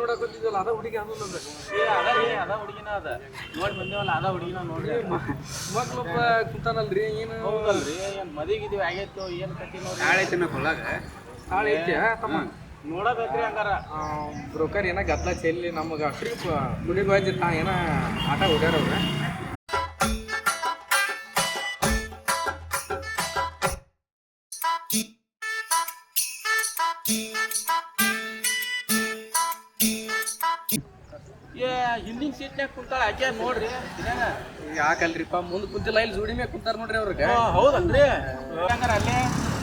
ನೋಡಕತ್ತಿದ್ವಲ್ಲ ಅದ ಹುಡುಗಿ ಅನ್ನೋದು ಅದ ಹುಡುಗಿನ ಅದ ನೋಡಿ ಬಂದೇವಲ್ಲ ಅದ ಹುಡುಗಿನ ನೋಡ್ರಿ ಮಕ್ಳೊಬ್ಬ ಕುಂತಾನಲ್ರಿ ಏನು ಹೌದಲ್ರಿ ಏನ್ ಮದಿಗಿದೀವಿ ಆಗೈತು ಏನ್ ಕಟ್ಟಿ ನೋಡಿ ನಾಳೆ ಐತಿ ಕೊಲ್ಲಾಗ ನಾಳೆ ಐತಿ ತಮ್ಮ ನೋಡಬೇಕ್ರಿ ಹಂಗಾರ ಬ್ರೋಕರ್ ಏನ ಗದ್ಲ ಚೆಲ್ಲಿ ನಮಗೆ ಟ್ರಿಪ್ ಹುಡುಗಿ ಹೋಯ್ತಿರ್ತಾ ಏನ ಆಟ ಹೊಡ್ಯಾರವ್ರ ಹಿಂದಿನ ಸೀಟ್ನ್ಯಾಗ ಕುಂತಾಳ ಆಕೆ ನೋಡ್ರಿ ಯಾಕಲ್ರಿಪ್ಪ ಮುಂದೆ ಕುಂತಿಲ್ಲ ಇಲ್ಲಿ ಜೋಡಿ ಮ್ಯಾಗ ಕುಂತಾರ ನೋಡ್ರಿ ಅವ್ರಿಗೆ ಹೌದಲ್ರಿ ಹಂಗಾರ ಅಲ್ಲೇ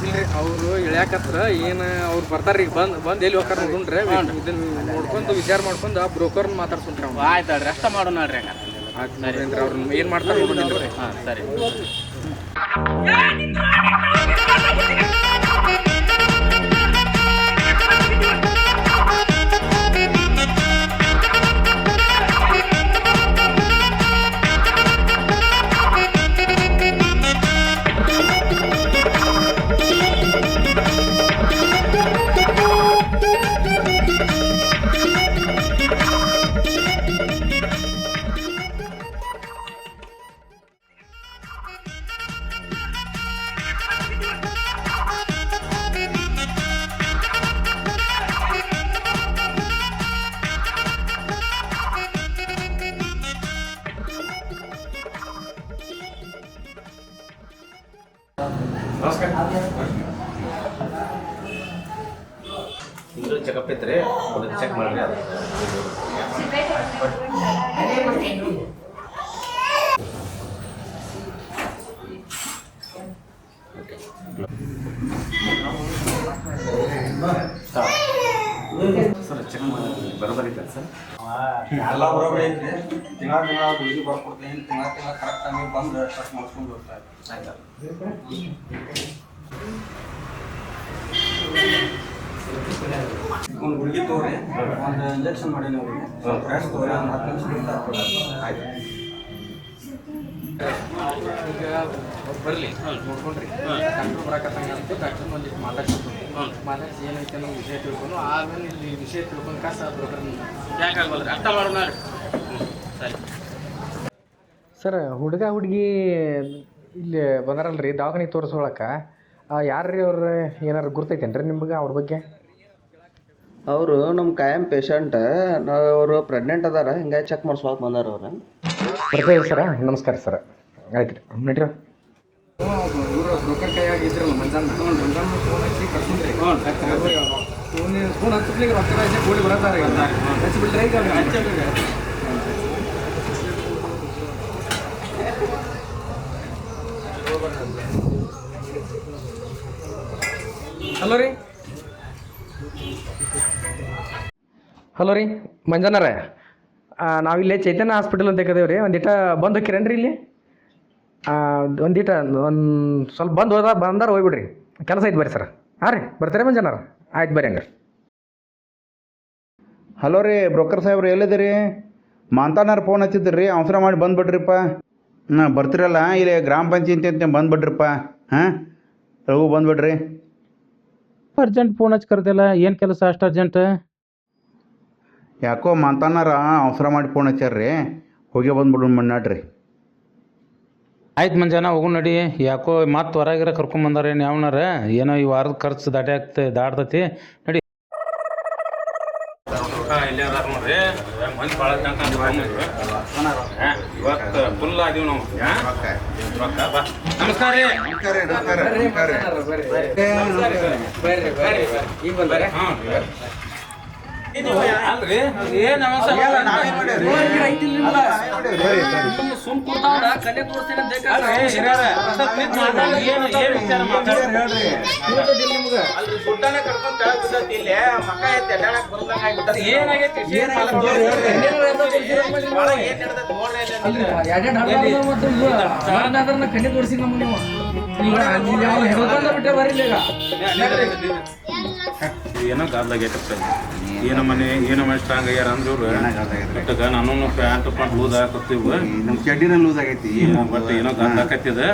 ಇಲ್ರಿ ಅವರು ಇಳ್ಯಾಕತ್ರ ಏನು ಅವ್ರು ಬರ್ತಾರ್ರಿ ಬಂದ್ ಎಲ್ಲಿ ಹೋಗ್ತಾರ ನೋಡ್ರಿ ಇದನ್ನ ನೋಡ್ಕೊಂಡು ವಿಚಾರ ಮಾಡ್ಕೊಂಡು ಆ ಬ್ರೋಕರ್ನ ಮಾತಾಡ್ಸ್ಕೊಂಡ್ರಿ ಅವ್ನು ಆಯ್ತಲ್ರಿ ಅಷ್ಟ ಮಾಡೋಣ ನೋಡ್ರಿ ಹಂಗಾರ ಆಯ್ತು ನೋಡ್ರಿ ಅವ್ರು ಏನು ಮಾಡ್ತಾರೆ ನೋಡ್ರಿ ಹಾಂ ಸರಿ ಇಂದು ಚೆಕಪ್ ಇದ್ರೆ ಒಂದು ಚೆಕ್ ಮಾಡ್ರಿ ಅದು ಸರ್ ಚೆಕ್ ಮಾಡಿ ಬರೋಬರಿ ಐತೆ ಸರ್ ಎಲ್ಲ ಬರೋಬರಿ ಐತಿ ತಿಂಗಳ ಗುಳಿಗೆ ಬರ್ಕೊಡ್ತೀನಿ ತಿಂಗಳ ಕರೆಕ್ಟ್ ಟೈಮಿಗೆ ಬಂದು ಚೆಕ್ ಮಾಡ್ಕೊಂಡು ಹೋಗ್ತಾ ಆಯ್ತಾ ಒಂದು ಗುಳಿಗೆ ತೋರಿ ಒಂದು ಇಂಜೆಕ್ಷನ್ ಮಾಡೀನಿ ಅವ್ರಿಗೆ ಫ್ರೆಶ್ ತೋರಿ ಒಂದು 10 ನಿಮಿಷ ಆಯ್ತು ಈಗ ಬರಲಿ ನೋಡ್ಕೊಂಡ್ರಿ ಡಾಕ್ಟ್ರು ಬರಕತ್ತಂಗ ಅಂತ ಡಾಕ್ಟ್ರ್ ಒಂದಿಷ್ಟು ಮಾತಾಡ್ಸಿ ಏನೈತೆ ಅನ್ನೋ ವಿಷಯ ತಿಳ್ಕೊಂಡು ಆಮೇಲೆ ಇಲ್ಲಿ ವಿಷಯ ತಿಳ್ಕೊಂಡು ಕಾಸ ಬ್ರೋಕರ್ ಯಾಕಾಗಲ್ರಿ ಅರ್ಥ ಮಾಡೋಣ ಸರಿ ಸರ್ ಹುಡುಗ ಹುಡುಗಿ ಇಲ್ಲಿ ಬಂದಾರಲ್ರಿ ದವಾಖಾನೆ ತೋರಿಸ್ಕೊಳಕ್ಕೆ ಯಾರ್ರೀ ಅವ್ರು ಏನಾರು ಗುರ್ತೈತೇನ್ರಿ ನಿಮ್ಗೆ ಅವ್ರ ಬಗ್ಗೆ ಅವರು ನಮ್ಮ ಕಾಯಂ ಪೇಷಂಟ್ ಅವರು ಪ್ರೆಗ್ನೆಂಟ್ ಅದಾರ ಹಿಂಗಾಗಿ ಚೆಕ್ ಮಾಡಿಸ್ಕೊಳಕ್ಕೆ ಬಂದಾರ ಅವ್ರು ಬರ್ತೀವಿ ಸರ ನಮಸ್ಕಾರ ಸರ್ ಆಯ್ತು ರೀ ನಡ್ರಿ ಇವರು ಬ್ರೋಕರ್ ಕೈಯಾಗ ಇದ್ರಲ್ಲ ಮಂಜಾನ ಫೋನ್ ಹಚ್ಚಿ ಕರ್ಸಿದ್ರಿ ಫೋನ್ ಹಚ್ಚಲಿಕ್ಕೆ ರೊಕ್ಕ ಹಚ್ಚಿ ಗೋಳಿ ಬರತ್ತಾರ ಹಚ್ಚಿಬಿಟ್ರೆ ಈಗ ಹಲೋ ರೀ ಮಂಜಾನರೇ ನಾವಿಲ್ಲೇ ಚೈತನ್ಯ ಹಾಸ್ಪಿಟಲ್ ಅಂತ ಕದೇವ್ ರೀ ಒಂದಿಟ ಬಂದು ಹೋಕ್ಕಿರೇನ್ರಿ ಇಲ್ಲಿ ಒಂದಿಟ ಒಂದು ಸ್ವಲ್ಪ ಬಂದಾರ ಹೋಗ್ಬಿಡ್ರಿ ಕೆಲಸ ಐತೆ ಬರ್ರಿ ಸರ್ ಹಾಂ ರೀ ಬರ್ತಾರೆ ಮಂಜಾನರ ಆಯ್ತು ಬರ್ರಿ ಹಂಗಾರೆ ಹಲೋ ರೀ ಬ್ರೋಕರ್ ಸಾಹೇಬ್ರು ಎಲ್ಲಿದ್ದೀರಿ ಮಾಂತಾನಾರು ಫೋನ್ ಹಚ್ಚಿದ್ರಿ ಅವಸರ ಮಾಡಿ ಬಂದುಬಿಡ್ರಿಪ್ಪ ಬರ್ತಿರಲ್ಲ ಇಲ್ಲಿ ಗ್ರಾಮ ಪಂಚಾಯತಿ ಅಂತ ಬಂದುಬಿಡ್ರಿಪ್ಪ ಹಾಂ ರಘು ಬಂದುಬಿಡ್ರಿ ಅರ್ಜೆಂಟ್ ಫೋನ್ ಹಚ್ಚಿ ಕರ್ದಿಲ್ಲ ಏನು ಕೆಲಸ ಅಷ್ಟು ಅರ್ಜೆಂಟ್ ಯಾಕೋ ಮಾಂತಾನಾರ ಅವಸರ ಮಾಡಿ ಫೋನ್ ಹಚ್ಚಾರ್ರಿ ಹೋಗಿ ಬಂದ್ಬಿಡು ಮಣ್ಣಾಡ್ರಿ ಆಯ್ತು ಮಂಜಾನ ಹೋಗು ನಡಿ ಯಾಕೋ ಮತ್ತೆ ಹೊರಗಿರ ಕರ್ಕೊಂಬಂದಾರ ಏನು ಯಾವನಾರ ಏನೋ ಈ ವಾರದ ಖರ್ಚು ದಾಟ್ತೈತಿ ನಡಿ ಇಲ್ಲೇ ಅದಾರ ನೋಡ್ರಿ ಮಂದಿ ಭಾಳ ಇವತ್ತು ಫುಲ್ ಅದೀವಿ ನಾವು ನಮಸ್ಕಾರ ರೀ ಈಗ ಬಂದಾರೆ ಅಲ್ರಿ ಏನ್ ಸುಮ್ ಕೂತಾವ್ರ ಕಲೆ ತೋರಿಸ್ತೀನಿ ಅಲ್ರಿ ಗುಡ್ಡನ ಕರ್ಕೊಂಡ್ ತೆಳಗ್ ಬಿದ್ದೈತಿ ಇಲ್ಲಿ ಮಕ್ಕ ಎತ್ತಿ ಅಡ್ಡಾಡಕ್ ಬರದಂಗ ಆಗ್ಬಿಟ್ಟದ ಏನಾಗೈತಿ ಕಣ್ಣೆ ತೋರಿಸಿ ನಮ್ಗೆ ನೀವು ಬಿಟ್ಟೆ ಬರಲಿಲ್ಲ ಏನೋ ಗಾಲ್ದಾಗೈತಪ್ಪ ಏನೋ ಮನೆ ಸ್ಟ್ರಾಂಗ್ ಆಗ್ಯಾರ ಅಂದ್ರೆ ಇವ್ರು ಇಟ್ಟಗ ನಾನು ಪ್ಯಾಂಟ್ ಲೂಸ್ ಹಾಕತ್ತೀವಿ ನಮ್ಮ ಚಡ್ಡಿನ ಲೂಸ್ ಆಗೈತಿ ಬಟ್ ಏನೋ ಗಾಲ್ದಾಕತ್ತಿದ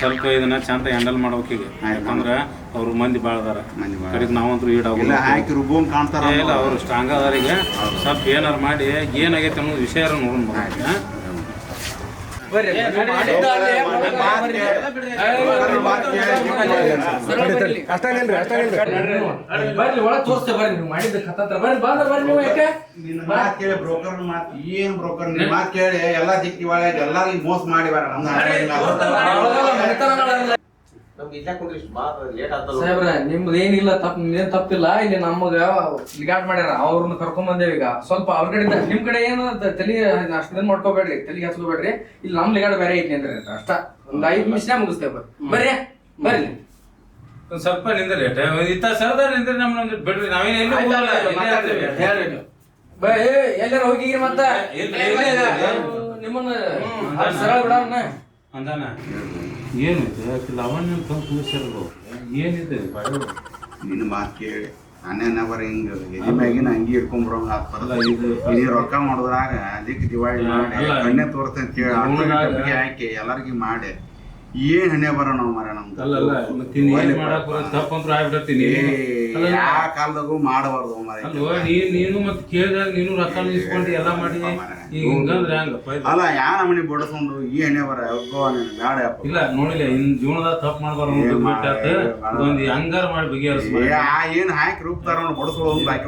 ಸ್ವಲ್ಪ ಇದನ್ನ ಚಂದ ಹ್ಯಾಂಡಲ್ ಮಾಡ್ಬೇಕು ಈಗ ಯಾಕಂದ್ರೆ ಅವ್ರು ಮಂದಿ ಭಾಳ ಅದಾರ ಕಡೆಗೆ ನಾವಂತೂ ಈಡಾಗಿಲ್ಲ ಹಾಕಿ ರುಬೋನ್ ಕಾಣ್ತಾರ ಇಲ್ಲ ಅವ್ರು ಸ್ಟ್ರಾಂಗ್ ಅದಾರ ಈಗ ಸ್ವಲ್ಪ ಏನಾರು ಮಾಡಿ ಏನಾಗೈತೆ ಅನ್ನೋದು ವಿಷಯ ನೋಡೋಣ ಬರ್ರಿ ಒಳಗೆ ತೋರಿಸ್ತೇವೆ ಬರ್ರಿ ನೀವು ಮಾಡಿದ್ದ ಕತ್ತತ್ರ ಬರ್ರಿ ಬರ್ರಿ ನೀವು ಯಾಕೆ ನಿನ್ನ ಮಾತು ಕೇಳಿ ಬ್ರೋಕರ್ ಮಾತು ಏನು ಬ್ರೋಕರ್ ನಿನ್ನ ಮಾತು ಕೇಳಿ ಎಲ್ಲ ದಿಕ್ಕಿ ಒಳಗೆ ಎಲ್ಲರಿಗೂ ಮೋಸ ಮಾಡಿ ಬಾರ ನಮ್ಗೆ ಇಲ್ಲ ಕುಂದ್ರಿ ಇಷ್ಟು ಭಾಳ ಲೇಟ್ ಆಗ್ತದ ಸಾಹೇಬ್ರ ನಿಮ್ದು ಏನಿಲ್ಲ ನಿಮ್ದೇನ್ ತಪ್ಪಿಲ್ಲ ಇಲ್ಲಿ ನಮಗ ಲಿಗಾಟ್ ಮಾಡ್ಯಾರ ಅವ್ರನ್ನ ಕರ್ಕೊಂಡ್ ಬಂದೇವ್ ಈಗ ಸ್ವಲ್ಪ ಅವ್ರ ಕಡೆ ನಿಮ್ ಕಡೆ ಏನು ತಲೆ ಅಷ್ಟು ದಿನ ಮಾಡ್ಕೋಬೇಡ್ರಿ ತಲೆಗೆ ಹಚ್ಕೋಬೇಡ್ರಿ ಇಲ್ಲಿ ನಮ್ ಲಿಗಾಟ್ ಬೇರೆ ಐತಿ ಅಂದ್ರೆ ಅಷ್ಟ ಒಂದ್ 5 ನಿಮಿಷ ಮುಗಿಸ್ತೇವೆ ಬರ್ರಿ ಬರ್ರಿ ಒಂದ್ ಸ್ವಲ್ಪ ನಿಂದ್ರಿ ಇತ್ತ ಸರ್ದಾರ್ ನಿಂದ್ರಿ ನಮ್ಗೆ ಬಿಡ್ರಿ ನಾವೇನು ಎಲ್ಲಿ ಎಲ್ಲಾರ ಹೋಗಿರಿ ಮತ್ತ ನಿಮ್ಮನ್ನ ಸರಳ ಬಿಡವನ್ನ ಅಂದಾನ ಏನಿದೆ ಲಾವಣ್ಯ ಕೂಸಿರಲು ಏನಿದೆ ನಿನ್ನ ಮಾತು ಕೇಳಿ ನಾನೇನವರ ಹಿಂಗ ಎದಿ ಮ್ಯಾಗಿನ ಅಂಗಿ ಇಟ್ಕೊಂಡ್ಬರೋಂಗ ಆಗ್ತದಲ್ಲ ಇದು ರೊಕ್ಕ ಮಾಡಿದ್ರಾಗ ಅದಕ್ಕೆ ದಿವಾಳಿ ಮಾಡಿ ಕಣ್ಣೆ ತೋರ್ತಂತ ಹೇಳಿ ಹಾಕಿ ಎಲ್ಲರಿಗೂ ಮಾಡಿ ಏನ್ ಹಣೆ ಬರೋ ನಾವು ಮರ ನಮ್ದು ಅಲ್ಲಲ್ಲ ತಪ್ಪಂತ್ರ ಆಗ್ಬಿಡ್ತೀನಿ ಯಾವ ಕಾಲದಾಗೂ ಮಾಡಬಾರ್ದು ಮರ ಅಲ್ವ ನೀನು ಮತ್ತೆ ಕೇಳಿದಾಗ ನೀನು ರೊಕ್ಕ ಇಸ್ಕೊಂಡು ಎಲ್ಲ ಮಾಡಿ ಈಗ ಹಿಂಗಂದ್ರೆ ಹಂಗಪ್ಪ ಅಲ್ಲ ಯಾವ ನಮ್ಮನಿ ಬಡಸ್ಕೊಂಡು ಈ ಹಣೆ ಬರ ಬೇಡ ಇಲ್ಲ ನೋಡಿಲ್ಲ ಇನ್ ಜೀವನದಾಗ ತಪ್ಪು ಮಾಡ್ಬಾರ್ದು ಒಂದು ಹಂಗಾರ ಮಾಡಿ ಬಗೆಹರಿಸ್ಬಾರ ಏನ್ ಹಾಕಿ ರೂಪ್ತಾರ ಬಡಸ್ಕೊಳ್ಳೋದು ಹಾಕಿ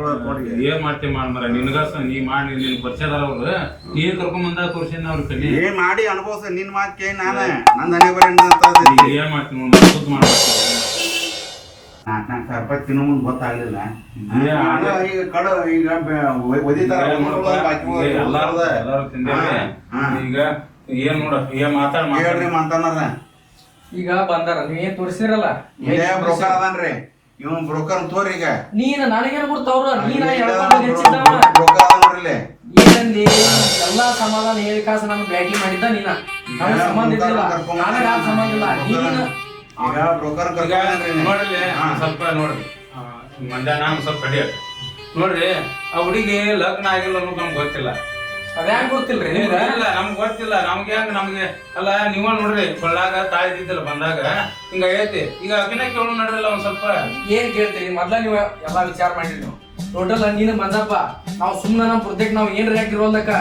ಏನ್ ಮಾಡ್ತೇವೆ ಮಾಡ್ಮಾರ ನಿನ್ಗಾಸ ನೀ ಮಾಡಿ ನಿನ್ ಪರಿಚಯದಾರ ಅವ್ರು ನೀನ್ ಕರ್ಕೊಂಡ್ ಬಂದಾಗ ತೋರ್ಸಿನ ಅವ್ರ ಕಣ್ಣಿ ಏನ್ ಮಾಡಿ ಅನುಭವಿಸ ನಿನ್ ಮಾತ್ ಕೇಳಿ ನಾನು ನಂದ್ ಹಣೆ ಬರ ಏನ್ ಮಾಡ್ತೀನಿ ಸುದ್ದ ಮಾಡ್ಬೇಕು 4,000 ರೂಪಾಯಿ ತಿನ್ನೋ ಮುಂದೆ ಗೊತ್ತಾಗ್ಲಿಲ್ಲ ಈಗ ಕಡ ಈಗ ಒದಿತಾರ ಎಲ್ಲಾರು ತಿಂದೇವೆ ಈಗ ಏನ್ ನೋಡ ಏನ್ ಹೇಳ್ರಿ ಮಾತಾನಾರ ಈಗ ಬಂದಾರ ನೀವ್ ಏನ್ ತೋರಿಸಿರಲ್ಲ ಇದೇ ಬ್ರೋಕರ್ ಅದನ್ರಿ ಇವ್ ಬ್ರೋಕರ್ ತೋರಿ ಈಗ ನೀನ್ ನನಗೇನು ಗೊತ್ತವ್ರ ನೀನ ಬ್ರೋಕರ್ ಅದ ನೋಡ್ರಿ ಏನಂದಿ ಎಲ್ಲಾ ಸಮಾಧಾನ ಹೇಳಿ ಕಾಸ ನಮ್ಗೆ ಭೇಟಿ ಮಾಡಿದ್ದ ನೀನ ನಮ್ಗೆ ಸಂಬಂಧ ಇದ್ದಿಲ್ಲ ನನಗ ಆ ಸಂಬಂಧ ಇಲ್ಲ ನೀನು ಈಗ ಬ್ರೋಕರ್ ನೋಡ್ರಿ ಸ್ವಲ್ಪ ನೋಡ್ರಿ ಮಂಡ್ಯ ನಾನು ಸ್ವಲ್ಪ ಕಡಿಯ ನೋಡ್ರಿ ಆ ಹುಡುಗಿ ಲಗ್ನ ಆಗಿಲ್ಲ ಅನ್ನೋದು ನಮ್ಗೆ ಗೊತ್ತಿಲ್ಲ ಅದ್ಯಾಂಗ ಗೊತ್ತಿಲ್ರಿ ನಿಮ್ಗ ಇಲ್ಲ ನಮ್ಗೆ ಗೊತ್ತಿಲ್ಲ ನಮ್ಗೆ ಹೆಂಗ ನಮ್ಗೆ ಅಲ್ಲ ನೀವ ನೋಡ್ರಿ ಕೊಳ್ಳಾಗ ತಾಳಿದ್ದಿಲ್ಲ ಬಂದಾಗ ಹಿಂಗ ಐತಿ ಈಗ ಅಭಿನಯ ಕೇಳು ನೋಡ್ರಲ್ಲ ಒಂದ್ ಸ್ವಲ್ಪ ಏನ್ ಕೇಳ್ತೀರಿ ಮೊದ್ಲ ನೀವು ಎಲ್ಲಾ ವಿಚಾರ ಮಾಡಿರಿ ನೀವು ಟೋಟಲ್ ನೀನು ಬಂದಪ್ಪ ನಾವು ಸುಮ್ಮನೆ ನಮ್ಮ ಪ್ರೊಜೆಕ್ಟ್ ನಾವು ಏನ್ ರೇಟ್ ಇರೋದಕ್ಕ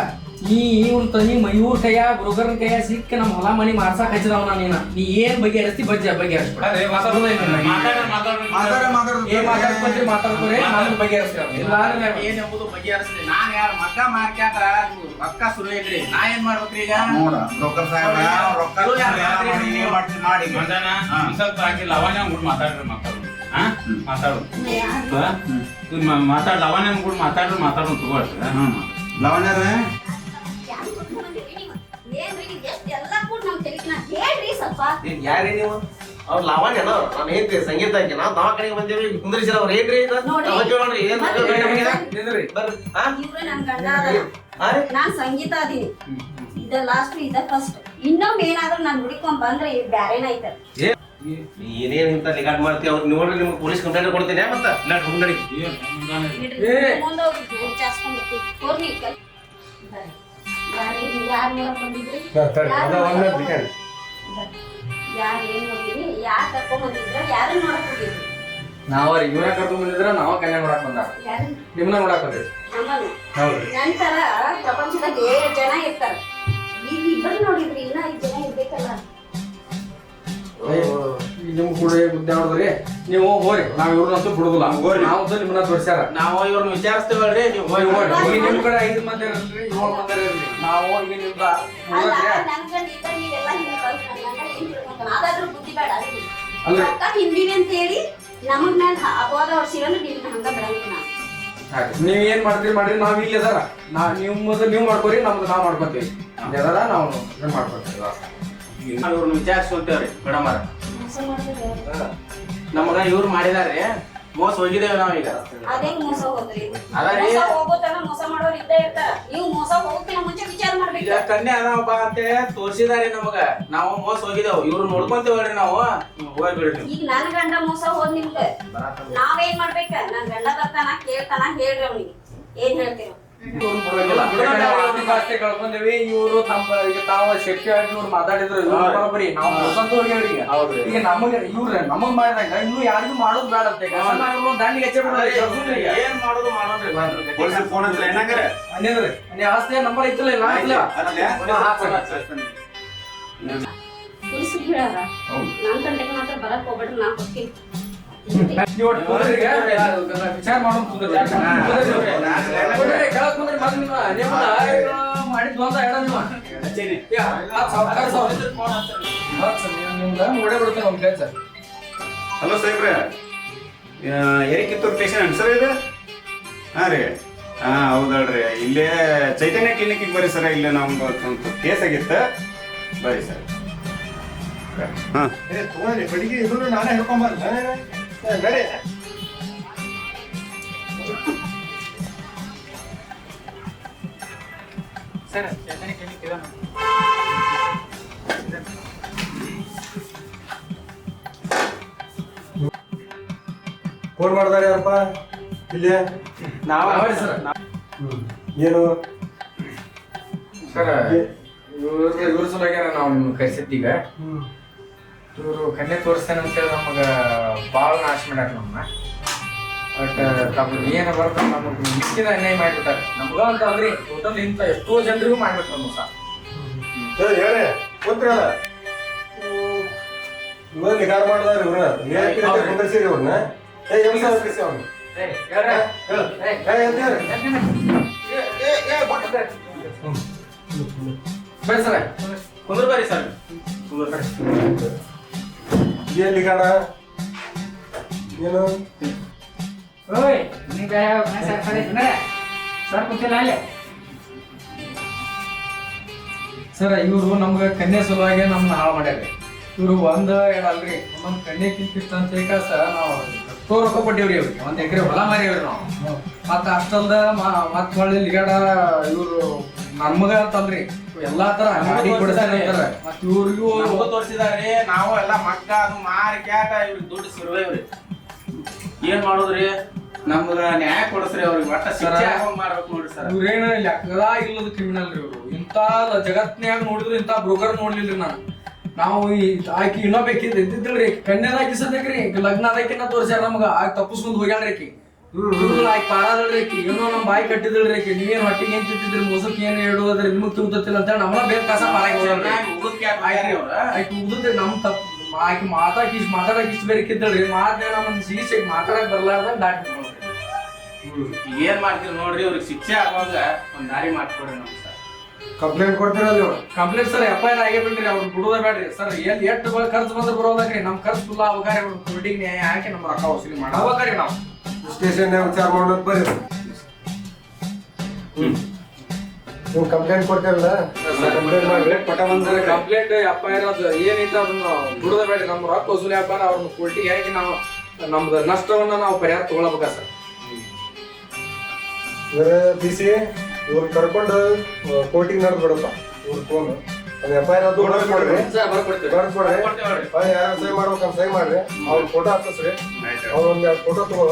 ನೀ ಇವ್ರ ಕೈಯ ಬ್ರೋಕರ್ನ ಕೈಯ ಸಿಕ್ಕ ನಮ್ಮ ಹೊಲ ಮನಿ ಮಾರ್ಸಕ್ ಹಚ್ಚಿದವನ ನೀ ಏನ್ ಬಗೆಹರಿಸ್ತಿ ಬಗೆಹರಿಸ್ಬಿಡ ಮಾತಾಡ್ಕೊರಿ ನಾನು ಬಗೆಹರಿಸ್ತೀವಿ ಏನ್ ಎಂಬುದು ಬಗೆಹರಿಸ್ಲಿ ನಾನ್ ಯಾರ ಮಕ್ಕ ಮಾರ್ಕ್ಯಾದ್ರ ರೊಕ್ಕ ಸುರು ಐತ್ರಿ ನಾ ಏನ್ ಮಾಡ್ಬೇಕ್ರಿ ಈಗ ನೋಡ ಬ್ರೋಕರ್ ಸಾಹೇಬ ರೊಕ್ಕ ಮಾಡಿ ಸ್ವಲ್ಪ ಹಾಕಿಲ್ಲ ಅವನೇ ಕೂಡ ಮಾತಾಡ್ರಿ ಮಾತಾಡು ಮಾತಾಡ್ ಅವನೇ ಕೂಡ ಮಾತಾಡು ತಗೋಳ್ರಿ ಲವಣ್ಯರ ಯಾರ್ರಿ ನೀವು ಅವ್ರ ಲಾವಣ್ಯ ನಾನು ಹೇಳ್ತೀವಿ ಸಂಗೀತ ಹಾಕಿ ನಾವು ದವಾಖಾನೆಗೆ ಬಂದೇವಿ ಕುಂದ್ರಿಸಿರ ಅವ್ರು ಏನ್ರಿ ನಾನ್ ಸಂಗೀತ ಅದೀನಿ ಇದ ಲಾಸ್ಟ್ ಇದ ಫಸ್ಟ್ ಇನ್ನೊಮ್ಮೆ ಏನಾದ್ರೂ ನಾನ್ ಹುಡುಕೊಂಡ್ ಬಂದ್ರೆ ಬ್ಯಾರೇನ ಐತ ಏನೇನ್ ಇಂತ ಲಿಗಾಟ್ ಮಾಡ್ತೀವಿ ಅವ್ರು ನೋಡ್ರಿ ನಿಮ್ಗೆ ಪೊಲೀಸ್ ಕಂಪ್ಲೇಂಟ್ ಕೊಡ್ತೀನಿ ಮತ್ತ ನಡ್ ಹುಂಗಡಿ ಯಾರು ನೋಡಕ್ ಬಂದಿದ್ರಿ ಯಾರು ಏನ್ ನೋಡಿದ್ರಿ ಯಾರು ಕರ್ಕೊಂಡ್ ಬಂದಿದ್ರ ಯಾರು ನೋಡಕ್ ಹೋಗಿದ್ರಿ ನಾವ್ರಿ ಇವ್ರ ಕರ್ಕೊಂಡ್ ಬಂದಿದ್ರ ನಾವ ಕನ್ಯಾ ನೋಡಕ್ ಬಂದಾರ ನಿಮ್ನ ನೋಡಕ್ ಬಂದಿರಿ ನಂತರ ಪ್ರಪಂಚದಾಗ 7 ಜನ ಇರ್ತಾರ ಈಗ ಇಬ್ಬರು ನೋಡಿದ್ರಿ ಇನ್ನ 5 ಜನ ಇರ್ಬೇಕಲ್ಲ ನಿಮ್ ಕೂಡ ಬುದ್ಧಿ ನೋಡಿದ್ರಿ ನೀವು ಹೋರಿ ನಾವ್ ಇವ್ರನ್ನಂತೂ ಬಿಡುದಿಲ್ಲ ನಾವು ನಿಮ್ಮನ್ನ ತೋರಿಸ್ಯಾರ ನಾವು ಇವ್ರನ್ನ ವಿಚಾರಿಸ್ತೇವಲ್ರಿ ನೀವು ಹೋಗಿ ನಿಮ್ ಕಡೆ 5 ಮಂದಿ ಇರಲ್ರಿ 7 ಮಂದಿ ಇರಲ್ರಿ ನಾವು ಈಗ ನಿಮ್ದ ಅದಾದ್ರೂ ಬುದ್ಧಿ ಬೇಡ ಅಲ್ರಿ ಹಿಂದಿವಿ ಅಂತ ಹೇಳಿ ನಮಗ್ ಮ್ಯಾಲ ಅಪವಾದ ಹೊಡ್ಸಿರಲ್ಲ ನಿಮ್ನ ಹಂಗ ಬಿಡಂಗಿಲ್ಲ ನೀವ್ ಏನ್ ಮಾಡ್ತೀರಿ ಮಾಡ್ರಿ ನಾವ್ ಇಲ್ಲಿ ಅದಾರ ನೀವು ಮಾಡ್ಕೋರಿ ನಮ್ದು ನಾವ್ ಮಾಡ್ಕೊತೀವಿ ಅದಾರ ನಾವು ಮಾಡ್ಕೊತೀವಿ ಇವ್ರನ್ನ ವಿಚಾರಿಸ್ಕೊಂತೇವ್ರಿ ಮೇಡಮ್ ನಮಗ ಇವ್ರು ಮಾಡಿದಾರ್ರಿ ಮೋಸ ಹೋಗಿದ್ದೇವೆ ನಾವೀಗ. ಅದೇಂಗ್ ಮೋಸ ಹೋದ್ರಿ? ಅದ ರೀ. ಮೋಸ ಹೋಗೋತನ ಮೋಸ ಮಾಡೋರು ಇದ್ದೇ ಇರ್ತಾರ. ನೀವು ಮೋಸ ಹೋಗೋಕಿನ ಮುಂಚೆ ವಿಚಾರ ಮಾಡ್ಬೇಕು. ಈಗ ಕನ್ಯಾ ಅದಾವಪ್ಪ ಅಂತೇಳಿ ತೋರ್ಸಿದಾರೆ ನಮಗ. ನಾವು ಮೋಸ ಹೋಗಿದ್ದೇವು. ಇವ್ರು ನೋಡ್ಕೊಂತೇವ್ರಿ ನಾವು. ಹೋಗ್ಬಿಡ್ರಿ. ಈಗ ನನ್ ಗಂಡ ಮೋಸ ಹೋದ್ ನಿಮ್ಗ ನಾವೇನ್ ಮಾಡ್ಬೇಕ? ನನ್ ಗಂಡ ಬರ್ತಾನ ಕೇಳ್ತಾನ ಹೇಳ್ರಿ ಅವ್ನಿಗೆ ಏನ್ ಹೇಳ್ತೀರ? ಅಷ್ಟೇ ಕಳ್ಕೊಂಡೇವಿ. ಇವ್ರು ತಮ್ಮ ಈಗ ತಾವ ಶಕ್ತಿ ಆಗಿ ಇವ್ರು ಮಾತಾಡಿದ್ರು ಬರೋಬ್ಬರಿ ನಾವು ಮೋಸಂತವ್ರಿಗೆ ಅವ್ರಿಗೆ. ಈಗ ನಮಗ ಇವ್ರ ನಮಗ್ ಮಾಡಿದಾಗ ಇನ್ನು ಯಾರಿಗೂ ಮಾಡೋದು ಬೇಡ ಅಂತ ದಂಡಿಗೆ ಹೆಚ್ಚೆ ಏನ್ ಮಾಡೋದು ಮಾಡೋದ್ರಿ. ಪೊಲೀಸ್ ಫೋನ್ ಹಚ್ಚಲ ಏನಾಗ್ರೆ ಅನ್ನೇನ್ರಿ ಆಸ್ತಿ ನಂಬರ್ ಐತಿಲ್ಲ ಇಲ್ಲ ಪೊಲೀಸ್ರಿಗೆ ಹೇಳಾರ ನನ್ ಗಂಟೆಗೆ ಮಾತ್ರ ಬರಕ್ ಹೋಗ್ಬೇಡ್ರಿ, ನಾ ಹೋಗ್ತೀನಿ. ವಿಚಾರ ಮಾಡೋದು ಮಾಡಿದ್ವು ಅಂತ ಹೇಳ ಓಡೇ ಬಿಡ್ತೇನೆ ನಮ್ ಕೆಲಸ. ಹಲೋ ಸಾಹೇಬ್ರೆ, ಏರಿಕಿತ್ತೂರು ಸ್ಟೇಷನ್ ಅನ್ಸರ್ ಇದು? ಹಾಂ ರೀ, ಹಾಂ ಹೌದಲ್ರಿ. ಇಲ್ಲೇ ಚೈತನ್ಯ ಕ್ಲಿನಿಕ್ಗೆ ಬರ್ರಿ ಸರ್. ಇಲ್ಲೇ ನಮ್ದು ಒಂದು ಕೇಸ್ ಆಗಿತ್ತು. ಬರ್ರಿ ಸರ್. ಹಾಂ ತಗೋರಿ ಬಡಿಗೆ ಇದ್ರು ನಾನೇ ಹೇಳ್ಕೊಂಬರ್ಲ ಬೇರೆ. ಸರ್ ಫೋನ್ ಮಾಡ್ದಾರೆ ಯಾರಪ್ಪ ಇಲ್ಲೇ? ನಾವೇ ಸರ್. ಏನು ಸರ್ ಇವ್ರ ಸಲುವಾಗಿ ನಾವು ನಿಮ್ಗೆ ಕರ್ಸಿದ್ದೀಗ. ಇವರು ಕನ್ಯೆ ತೋರಿಸ್ತೇನೆ ಅಂತೇಳಿ ನಮಗೆ ಭಾಳ ನಾಶ ಮಾಡ್ಯಾರ ನಮ್ಮನ್ನ. ಬಟ್ ತಮ್ಗೆ ಏನು ಬರ್ತದೆ ನಮಗೆ ಮಿಕ್ಕಿದ ಅನ್ಯಾಯ ಮಾಡಿಬಿಟ್ಟಾರೆ ನಮ್ಗ ಅಂತ ಅಲ್ರಿ. ಟೋಟಲ್ ಇಂಥ ಎಷ್ಟೋ ಜನರಿಗೂ ಮಾಡ್ಬಿಟ್ಟು ನಮ್ಮ ಸಹ ಹೇಳಿ ಕೂತ್ರಲ್ಲ ಇವಾಗ ನಿಗಾರ ಮಾಡ್ದಾರ ಇವ್ರನ್ನ ಕುಂದರ್ಸಿರಿ ಇವ್ರನ್ನ. ಅವ್ರನ್ನ ಬರ್ರಿ ಸರ್. ಕುಂದ್ರ ಬರ್ರಿ ಸರ್. ಏನ್ ನಿಗಾಡ ಏನು? ಸರ್ ಇವರು ನಮ್ಗೆ ಕನ್ಯೆ ಸಲುವಾಗಿ ನಮ್ಮನ್ನ ಹಾಳು ಮಾಡ್ಯಾರ. ಇವರು ಒಂದ್ ಅಲ್ರಿ ಒಂದೊಂದು ಕನ್ಯೆ ಕಿಂತಿಷ್ಟ ಅಂತ ಸರ್ ನಾವು ಎಷ್ಟೋ ರೊಕ್ಕ ಕೊಟ್ಟಿವ್ರಿ ಅವ್ರಿಗೆ. 1 ಎಕರೆ ಹೊಲ ಮಾರಿವ್ರಿ ನಾವು. ಮತ್ತ ಅಷ್ಟಲ್ದ ಮತ್ ಹೊಳ್ಳಿ ಲಿಗಾಡ ಇವ್ರು ನನ್ಮಗ ಅಂತಲ್ರಿ ಎಲ್ಲಾ ತರ ಗಾಡಿ ಕೊಡ್ತಾರೆ ಮತ್ ಇವ್ರಿಗೂ ನಮಗೂ ತೋರಿಸಿದಾರೆ. ನಾವು ಎಲ್ಲ ಮಕ್ಕ ಅದು ಮಾರಿ ಕ್ಯಾಟ ಇವ್ರಿಗೆ ದುಡ್ಡು ಸಿರ್ವೇವ್ರಿ. ಏನ್ ಮಾಡೋದ್ರಿ? ನಮ್ಗ ನ್ಯಾಯ ಕೊಡಿಸ್ರಿ ಅವ್ರಿಗೆ. ಒಟ್ಟ ಶಿಕ್ಷೆ ಆಗೋಂಗ್ ಮಾಡ್ಬೇಕು ನೋಡ್ರಿ ಸರ್. ಇವ್ರೇನ ಲೆಕ್ಕದ ಇಲ್ಲದ ಕ್ರಿಮಿನಲ್ ರೀ ಇವ್ರು. ಇಂತ ಜಗತ್ನ್ಯಾಗ ನೋಡಿದ್ರು ಇಂತ ಬ್ರೋಕರ್ ನೋಡ್ಲಿಲ್ರಿ ನಾನು. ನಾವು ಆಕಿ ಇನ್ನೊಬೇಕಿದ್ ಇದ್ದಿದ್ರಿ ಕನ್ಯಾದ ಹಾಕಿಸಬೇಕ್ರಿ. ಲಗ್ನ ಅದಕ್ಕಿನ್ನ ತೋರ್ಸ್ಯಾರ ನಮ್ಗ. ಆಗ ತಪ್ಪಿಸ್ಕೊಂಡ್ ಹೋಗ್ಯಾಳ್ರಿ ಆಕಿ. ಆಕಿ ಪಾರಾದಳ್ರಿ ಆಕಿ. ಏನೋ ನಮ್ ಬಾಯಿ ಕಟ್ಟಿದಳ್ರಿ ಆಕಿ. ನೀವೇನ್ ಹೊಟ್ಟಿಗೆ ಏನ್ ತಿಂತಿದ್ರಿ ಮೋಸಕ್ಕೆ ಏನ್ ಹೇಳೋದ್ರಿ ನಿಮಗ್ ತಿಳ್ತಿಲ್ಲ ಅಂತ ಹೇಳಿ ನಮ್ಮನ್ನ ಬೇರೆ ಕಾಸ ಆಕಿ ಉಗ್ದ್ರಿ ನಮ್ ತಪ್ಪು. ಆಕಿ ಮಾತಾಡಕ್ ಇಷ್ಟ ಬೇರೆ ಕಿದ್ದಳ್ರಿ. ಮಾತೇನ ನಮ್ ಸಿಗಿಸಿ ಮಾತಾಡಕ್ ಬರ್ಲಾರ್ದ ದಾಟಿ ಏನ್ ಮಾಡ್ತೀರಿ ನೋಡ್ರಿ. ಅವ್ರಿಗೆ ಶಿಕ್ಷೆ ಆಗುವಾಗ ಒಂದ್ ದಾರಿ ಮಾಡ್ಕೊಡ್ರಿ ನಮ್ಗೆ ಸರ್. ಕಂಪ್ಲೇಂಟ್ ಕೊಡ್ತೀರಲ್ಲ ಇವ್ರು? ಕಂಪ್ಲೇಂಟ್ ಸರ್ FIR ಆಗೇ ಬಿಡ್ರಿ. ಅವ್ರು ಬಿಡೋದ ಬೇಡ್ರಿ ಸರ್. ಎಷ್ಟು ಖರ್ಚು ಬಂದ್ರೆ ಬರೋದಾಗ್ರಿ. ನಮ್ ಖರ್ಚು ಫುಲ್ ಅವಕಾರಿ ಕೋರ್ಟಿಗೆ ನ್ಯಾಯ ಹಾಕಿ ನಮ್ಮ ರೊಕ್ಕ ವಸೂಲಿ ಮಾಡಬೇಕ್ರಿ ನಾವು. ಸ್ಟೇಷನ್ ವಿಚಾರ ಮಾಡೋದು ಬರ್ರಿ. ನೀವು ಕಂಪ್ಲೇಂಟ್ ಕೊಡ್ತೀರಲ್ಲ ಕಂಪ್ಲೇಂಟ್ ಮಾಡ್ರಿ. ಪಟ ಬಂದ್ರೆ ಕಂಪ್ಲೇಂಟ್ FIR ಅದು ಏನಿತ್ತು ಅದನ್ನ ಬಿಡೋದ ಬೇಡ್ರಿ. ನಮ್ಮ ರೊಕ್ಕ ವಸೂಲಿ ವ್ಯಾಪಾರ ಅವ್ರನ್ನ ಕೋರ್ಟಿಗೆ ಹಾಕಿ ನಾವು ನಮ್ದು ನಷ್ಟವನ್ನ ನಾವು ಪರಿಹಾರ ತಗೊಳ್ಬೇಕ ಸರ್. ಇವ್ರ ಬಿಸಿ ಇವ್ರು ಕರ್ಕೊಂಡು ಕೋರ್ಟಿಗೆ ನಡೆದು ಬಿಡಪ್ಪ. ಇವ್ರು ಫೋನ್ FIR ಅದು ಬರ್ಕೊಡ್ರಿ. ಬರ್ಕೊಡ್ರಿ. ಯಾರು ಸಹಿ ಮಾಡ್ಬೇಕಂತ ಸಹಿ ಮಾಡ್ರಿ. ಅವ್ರ ಫೋಟೋ ಹಾಕಿಸ್ರಿ. ಅವ್ರೊಂದ್ 2 ಫೋಟೋ ತಗೋ.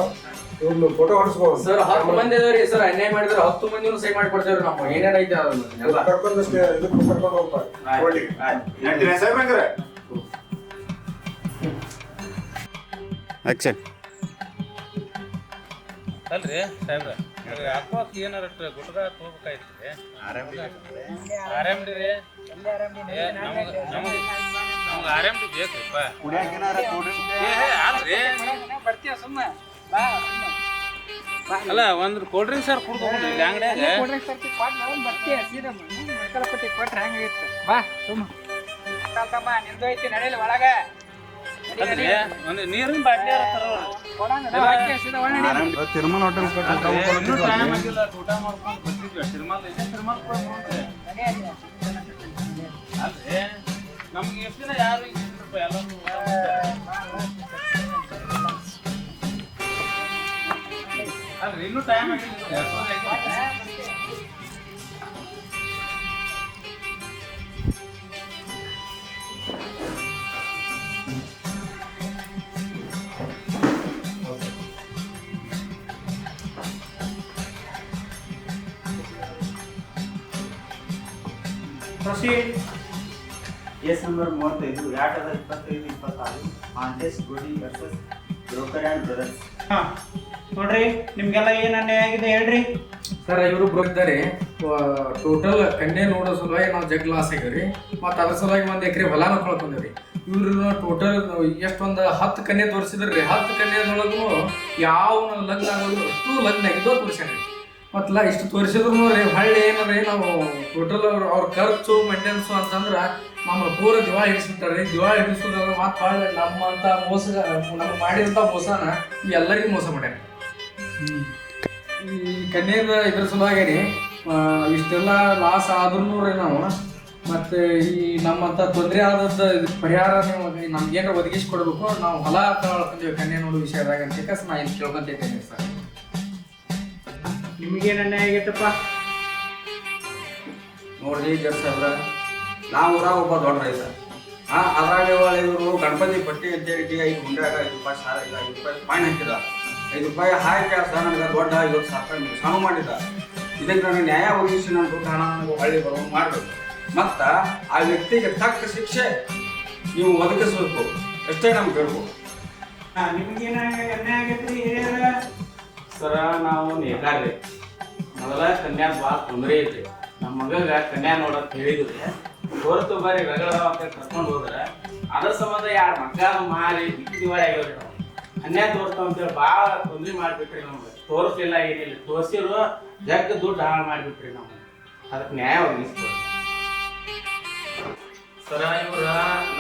ಇವ್ರನ್ನ ಫೋಟೋ ಹೊಡಿಸ್ಬೋದು ಸರ್. 10 ಮಂದಿ ಅದಾವ್ರಿ ಸರ್. ಅನ್ಯಾಯ ಮಾಡಿದ್ರೆ 10 ಮಂದಿನೂ ಸಹಿ ಮಾಡ್ಕೊಡ್ತೇವ್ರಿ. ನಾವು ಏನೇನೈತೆ ಅದನ್ನ ಕರ್ಕೊಂಡಷ್ಟೇ ಇದಕ್ಕೆ ಕರ್ಕೊಂಡು ಹೋಗ್ತಾರೆ ಕೋರ್ಟಿಗೆ. ಆಕ್ಷನ್ ಅಲ್ರಿ ಸಾಹೇಬ್ರ ಯಾಕೋ ಏನಾರ ಗುಟ್ಗ ತಗೋಬೇಕಾಯ್ತ್ರಿ. ಆರಾಮ್ರಿ ರೀ. ನಮ್ಗೆ ಆರಾಮ್ರಿ ಬೇಕ್ರಿಪ್ಪ. ಅಲ್ಲ ಒಂದು ಕೋಲ್ಡ್ ಡ್ರಿಂಕ್ಸ್ ಸರ್ ಕುಡ್ಕೊಂಡು ಇಲ್ಲಿ ಅಂಗಡಿಯಾಗ ಒಂದು ನೀರಿನ ಬಾಟ್ಲಿ ತಿರುಮಲ ಹೋಟೆಲ್ ಊಟ ಮಾಡ್ಕೊಂಡು ಬರ್ತಿದ್ವಿ. ತಿರುಮಲ ಅಲ್ರಿ ನಮ್ಗೆ ಎಷ್ಟು ದಿನ ಯಾರು ಎಲ್ಲರೂ ಅಲ್ರಿ ಇನ್ನೂ ಟೈಮ್ ಆಗಿಲ್ಲ. Case number 35 2025-26 contest Godi versus broker and brothers. ನೋಡ್ರಿ ನಿಮ್ಗೆಲ್ಲ ಏನ್ ಅನ್ಯಾಯ ಆಗಿದೆ ಹೇಳ್ರಿ. ಸರ್ ಇವರು ಇದ್ದಾರೆ ಟೋಟಲ್ ಕನ್ಯೆ ನೋಡೋ ಸಲುವಾಗಿ ನಾವು ಜಗ್ ಲಾಸ್ ಆಗ್ಯಾವ್ರಿ. ಮತ್ತು ಅದ್ರ ಸಲುವಾಗಿ 1 ಎಕರೆ ಹೊಲಾನ ಕಳ್ಕೊಂಡೇವ್ರಿ. ಇವ್ರು ಟೋಟಲ್ ಎಷ್ಟೊಂದು 10 ಕನ್ಯೆ ತೋರಿಸಿದ್ರಿ. 10 ಕನ್ಯೆದೊಳಗೂ ಯಾವ ಲಗ್ನ ಆಗೋದು ಅಷ್ಟು ಲಗ್ನ ಆಗಿದ್ದೋ ತೋರಿಸ್ಯಾರಿ. ಮತ್ತು ಇಷ್ಟು ತೋರಿಸಿದ್ರು ರೀ ಹೊಳ್ಳಿ ಏನಂದ್ರೆ ನಾವು ಟೋಟಲ್ ಅವ್ರ ಖರ್ಚು ಮೇಂಟೆನ್ಸು ಅಂತಂದ್ರೆ ನಮ್ಮನ್ನು ಪೂರ ದಿವಾಳಿ ಹಿಡಿಸ್ಬಿಟ್ಟಾರೆ. ದಿವಾಳಿ ಹಿಡಿಸೋದ್ರಾಗ ಮತ್ತು ಹೊಳ್ಳಿ ನಮ್ಮಂಥ ಮೋಸ ನಮ್ಗೆ ಮಾಡಿದಂಥ ಮೋಸನ ಎಲ್ಲರಿಗೂ ಮೋಸ ಮಾಡ್ಯಾರ. ಈ ಕನ್ಯೆದ ಇದ್ರ ಸಲುವಾಗಿ ರೀ ಇಷ್ಟೆಲ್ಲ ಲಾಸ್ ಆದ್ರೂ ರೀ ನಾವು ಮತ್ತು ಈ ನಮ್ಮಂಥ ತೊಂದರೆ ಆದದ್ದು ಪರಿಹಾರ ನೀವು ನಮ್ಗೇನಾರ ಒದಗಿಸ್ಕೊಡ್ಬೇಕು. ನಾವು ಹೊಲ ಕಳ್ಕೊಂತೀವಿ ಕನ್ಯೆ ನೋಡೋ ವಿಷಯದಾಗ ಅಂತ ನಾನು ಏನು ಕೇಳ್ಕೊಂತಿದ್ದೇನೆ ಸರ್. ನಿಮಗೇನು ಅನ್ಯಾಯ ಆಗೈತಪ್ಪ? ನೋಡ್ರಿ ಜಡ್ ಸಾಹೇಬ್ರ, ನಾವು ಊರಾಗ ಒಬ್ಬ ದೊಡ್ಡ ರೈತ. ಅದ್ರಾಗ ಇವರು ಗಣಪತಿ ಪಟ್ಟಿ ಅಂತೇಳಿ 5 ಗುಂಡ್ಯಾಗ 5 ರೂಪಾಯಿ ಸಾಲ ಇಲ್ಲ, 5 ರೂಪಾಯಿ ಫೈನ್ ಹಾಕಿದ. 5 ರೂಪಾಯಿ ಹಾಕಿ ಆ ಸಹ ನನಗೆ ದೊಡ್ಡ 50,000 ರೂಪಾಯಿ ಸಾಲ ಮಾಡಿದ. ಇದಕ್ಕೆ ನನಗೆ ನ್ಯಾಯ ಒದಗಿಸಿ ನನ್ನ ದುಡ್ಡು ಹಣ ನನಗೆ ಹೊಳ್ಳಿ ಬರೋ ಮಾಡಬೇಕು. ಮತ್ತು ಆ ವ್ಯಕ್ತಿಗೆ ತಕ್ಕ ಶಿಕ್ಷೆ ನೀವು ಒದಗಿಸ್ಬೇಕು, ಅಷ್ಟೇ ನಮ್ಗೆ ಕೇಳ್ಬೋದು. ನಿಮ್ಗೇನು ಅನ್ಯಾಯ ಆಗೈತ್ರಿ ಹಿರಿಯರ? ಸರ ನಾವು ನೇಕಾರ್ರಿ. ಮೊದಲ ಕನ್ಯಾದ ಭಾಳ ತೊಂದರೆ ಐತಿ. ನಮ್ಮ ಮಗಗ ಕನ್ಯಾ ನೋಡಂತ ಹೇಳಿದ್ರಿ, ಹೊರತು ಬರೀ ರಗಡ ಅಂತ ಕರ್ಕೊಂಡು ಹೋದ್ರೆ ಅದ್ರ ಸಂಬಂಧ 2 ಮಕ್ಕಳ ಮಾರಿ ದಿವಾಳಿ ಆಗ್ಯಾವ್ರಿ. ನಾವು ಅನ್ಯಾಯ ತೋರ್ತಾವ ಅಂತೇಳಿ ಭಾಳ ತೊಂದರೆ ಮಾಡಿಬಿಟ್ರಿ. ನಮ್ಗೆ ತೋರಿಸ್ಲಿಲ್ಲ, ಏನಿಲ್ಲ, ತೋರಿಸಿರು ಜಗ್ ದುಡ್ಡು ಹಾಳು ಮಾಡಿಬಿಟ್ರಿ. ನಾವು ಅದಕ್ಕೆ ನ್ಯಾಯ ಒದಗಿಸ್ಕೊಡ್ರಿ ಸರ. ಇವ್ರ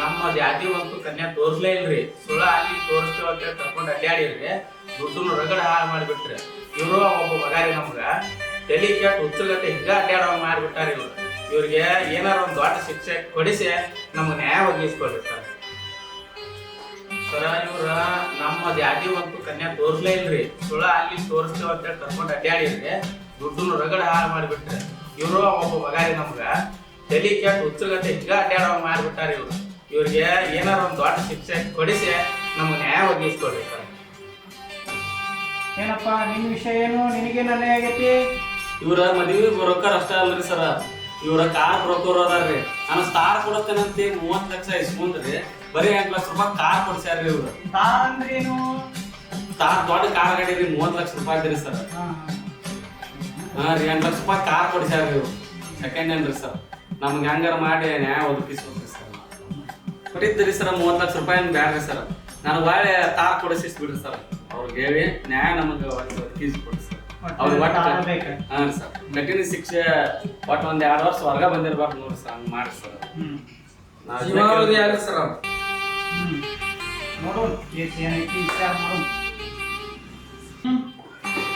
ನಮ್ಮ ಜಾತಿ ಒಂದು ಕನ್ಯಾ ತೋರಿಸ್ಲೇ ಇಲ್ರಿ. ಸುಳ್ಳ ಅಲ್ಲಿ ತೋರಿಸ್ತೇವೆ ಅಂತೇಳಿ ಕರ್ಕೊಂಡು ಅಡ್ಡಾಡಿರಿ, ದುಡ್ಡನ್ನು ರಗಡ ಹಾಳು ಮಾಡಿಬಿಟ್ರಿ. ಇವರು ಒಬ್ಬ ಮಗಾರಿ ನಮ್ಗ ತಲೆ ಕೆಟ್ಟು ಹುಚ್ಚಗತ್ತೆ ಹಿಂಗ ಅಡ್ಡಾಡೋ ಮಾಡಿಬಿಟ್ಟಾರ. ಇವ್ರಿಗೆ ಏನಾರ ಒಂದು ದೊಡ್ಡ ಶಿಕ್ಷೆ ಕೊಡಿಸಿ ನಮ್ಗೆ ನ್ಯಾಯ ಒದಗಿಸ್ಕೊಡ್ರಿ ಸರ್. ಸರ ಇವ್ರ ನಮ್ಮ ಜಾತಿ ಒಂದು ಕನ್ಯಾ ತೋರಿಸ್ಲೇ ಇಲ್ರಿ. ಸುಳ್ಳ ಅಲ್ಲಿ ತೋರಿಸ್ತೇವೆ ಅಂತೇಳಿ ಕರ್ಕೊಂಡು ಅಡ್ಡಾಡಿರಿ, ದುಡ್ಡನ್ನು ರಗಡ ಹಾಳು ಮಾಡಿಬಿಟ್ರಿ. ಇವರು ಒಬ್ಬ ಮಗಾರಿ ನಮ್ಗ ತಲೆ ಕೆಟ್ಟು ಹುಚ್ಚಗತ್ತೆ ಹಿಂಗ ಅಡ್ಡಾಡೋ ಮಾಡಿಬಿಟ್ಟಾರ. ಇವ್ರಿಗೆ ಏನಾರ ಒಂದು ದೊಡ್ಡ ಶಿಕ್ಷೆ ಕೊಡಿಸಿ ನಮ್ಗೆ ನ್ಯಾಯ ಒದಗಿಸ್ಕೊಡ್ರಿ ಸರ್. ಏನಪ್ಪ ನಿನ್ನ ವಿಷಯ ಏನು? ನಿನಗೇನು ಅನ್ಯಾಯ ಆಗೈತಿ? ಇವ್ರ ಮದುವೆ ಬ್ರೋಕರ್ ಅಷ್ಟೇ ಅಲ್ರಿ ಸರ, ಇವ್ರ ಕಾರ್ ಬ್ರೋಕರ್ ಅದಾರ್ರಿ. ನಾನು ಸ್ಟಾರ್ ಕೊಡತ್ತೇನಂತ 30 ಲಕ್ಷ ಇಸ್ಕೊಂಡ್ರಿ, ಬರೀ 8 ಲಕ್ಷ ರೂಪಾಯಿ ಕಾರ್ ಕೊಡ್ಸ್ಯಾರ್ರಿ ಇವ್ರು. ಕಾರ್ ಅಂದ್ರೆ ಏನು? ಸ್ಟಾರ್ ದೊಡ್ಡ ಕಾರ್ ಗಾಡಿ ರೀ, 30 ಲಕ್ಷ ರೂಪಾಯಿ ರೀ ಸರ್. ಹಾಂ ರೀ, 8 ಲಕ್ಷ ರೂಪಾಯಿ ಕಾರ್ ಕೊಡ್ಸ್ಯಾರ್ರಿ ಇವ್ರು. ಸೆಕೆಂಡ್ ಹ್ಯಾಂಡ್ ರೀ ಸರ್. ನಮ್ಗೆ ಹೆಂಗಾರ ಮಾಡಿ ನ್ಯಾಯ ಒದಗಿಸ್ಬೇಕ್ರಿ ಸರ್. ಕೊಟ್ಟಿದ್ದೀರಿ ಸರ್ 30 ಲಕ್ಷ ರೂಪಾಯಿ ಬ್ಯಾಡ್ರಿ ಸರ್. ನಾನು ಒಳ್ಳೆ ಕಾರ್ ಕೊಡಿಸಿಸ್ಬಿಡ್ರಿ ಸರ್. ಅವ್ರಿಗೆ ಹೇಳಿ ನ್ಯಾಯ ನಮಗೆ ಒದಗಿಸ್ಕೊಡ್ರಿ ಸರ್. ಅವ್ರಿಗೆ ಒಟ್ಟು ಹಾಂ ಸರ್ ಕಠಿಣ ಶಿಕ್ಷೆ ಒಟ್ಟು 1-2 ವರ್ಷ ಹೊರಗ ಬಂದಿರ್ಬಾರ್ದು ನೋಡ್ರಿ ಸರ್. ಹಂಗೆ ಮಾಡಿ ಸರ್. ಸರ್ ನೋಡೋಣ ಏನೈತಿ ವಿಚಾರ ಮಾಡೋಣ.